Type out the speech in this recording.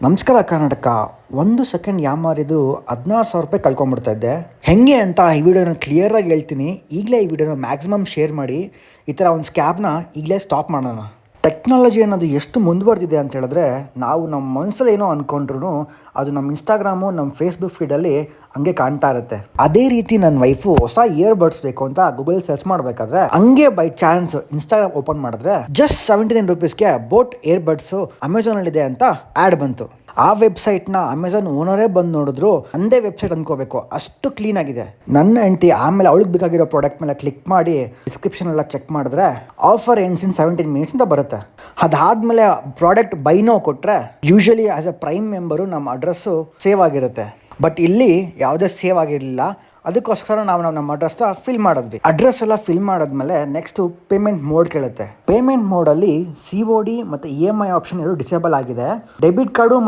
ನಮಸ್ಕಾರ ಕರ್ನಾಟಕ. 1 ಸೆಕೆಂಡ್ ಯಾಮಾರಿದ್ರು 16,000 ರೂಪಾಯಿ ಕಳ್ಕೊಂಡ್ಬಿಡ್ತಾ ಇದ್ದೆ. ಹೆಂಗೆ ಅಂತ ಈ ವಿಡಿಯೋನ ಕ್ಲಿಯರಾಗಿ ಹೇಳ್ತೀನಿ. ಈಗಲೇ ಈ ವಿಡಿಯೋನ ಮ್ಯಾಕ್ಸಿಮಮ್ ಶೇರ್ ಮಾಡಿ. ಈ ಥರ ಒಂದು ಸ್ಕ್ಯಾಮ್ನ ಈಗಲೇ ಸ್ಟಾಪ್ ಮಾಡೋಣ. ಟೆಕ್ನಾಲಜಿ ಅನ್ನೋದು ಎಷ್ಟು ಮುಂದುವರೆದಿದೆ ಅಂತ ಹೇಳಿದ್ರೆ, ನಾವು ನಮ್ಮ ಮನಸ್ಸಲ್ಲಿ ಏನೋ ಅಂದ್ಕೊಂಡ್ರು ಅದು ನಮ್ಮ ಇನ್ಸ್ಟಾಗ್ರಾಮು, ನಮ್ಮ ಫೇಸ್ಬುಕ್ ಫೀಡಲ್ಲಿ ಹಂಗೆ ಕಾಣ್ತಾ ಇರುತ್ತೆ. ಅದೇ ರೀತಿ ನನ್ನ ವೈಫು ಹೊಸ ಇಯರ್ ಬಡ್ಸ್ ಬೇಕು ಅಂತ ಗೂಗಲ್ ಸರ್ಚ್ ಮಾಡಬೇಕಾದ್ರೆ ಹಂಗೆ ಬೈ ಚಾನ್ಸ್ ಇನ್ಸ್ಟಾಗ್ರಾಮ್ ಓಪನ್ ಮಾಡಿದ್ರೆ ಜಸ್ಟ್ 79 ರೂಪೀಸ್ಗೆ ಬೋಟ್ ಇಯರ್ ಬಡ್ಸು ಅಮೆಝಾನಲ್ಲಿದೆ ಅಂತ ಆ್ಯಡ್ ಬಂತು. ಆ ವೆಬ್ಸೈಟ್ನ ಅಮೆಝಾನ್ ಓನರೇ ಬಂದು ನೋಡಿದ್ರು ಅಂದೇ ವೆಬ್ಸೈಟ್ ಅನ್ಕೋಬೇಕು, ಅಷ್ಟು ಕ್ಲೀನ್ ಆಗಿದೆ. ನನ್ನ ಹೆಂಡತಿ ಆಮೇಲೆ ಅವಳಿಗೆ ಬೇಕಾಗಿರೋ ಪ್ರಾಡಕ್ಟ್ ಮೇಲೆ ಕ್ಲಿಕ್ ಮಾಡಿ ಡಿಸ್ಕ್ರಿಪ್ಷನ್ ಎಲ್ಲ ಚೆಕ್ ಮಾಡಿದ್ರೆ ಆಫರ್ ಎಂಡ್ಸ್ ಇನ್ 17 ಮಿನಿಟ್ಸ್ ಅಂತ ಬರುತ್ತೆ. ಅದಾದ್ಮೇಲೆ ಪ್ರಾಡಕ್ಟ್ ಬೈನೋ ಕೊಟ್ಟರೆ usually as A prime member ನಮ್ಮ ಅಡ್ರೆಸ್ಸು ಸೇವ್ ಆಗಿರುತ್ತೆ. ಬಟ್ ಇಲ್ಲಿ ಯಾವುದೇ ಸೇವ್ ಆಗಿರಲಿಲ್ಲ. ಅದಕ್ಕೋಸ್ಕರ ನಾವು ನಮ್ಮ ಅಡ್ರೆಸ್ನ ಫಿಲ್ ಮಾಡಿದ್ವಿ. ಅಡ್ರೆಸ್ ಎಲ್ಲ ಫಿಲ್ ಮಾಡಾದ್ಮೇಲೆ ನೆಕ್ಸ್ಟು ಪೇಮೆಂಟ್ ಮೋಡ್ ಕೇಳುತ್ತೆ. ಪೇಮೆಂಟ್ ಮೋಡಲ್ಲಿ COD ಮತ್ತು EMI ಆಪ್ಷನ್ ಎರಡು ಡಿಸೇಬಲ್ ಆಗಿದೆ. ಡೆಬಿಟ್ ಕಾರ್ಡು ಮತ್ತು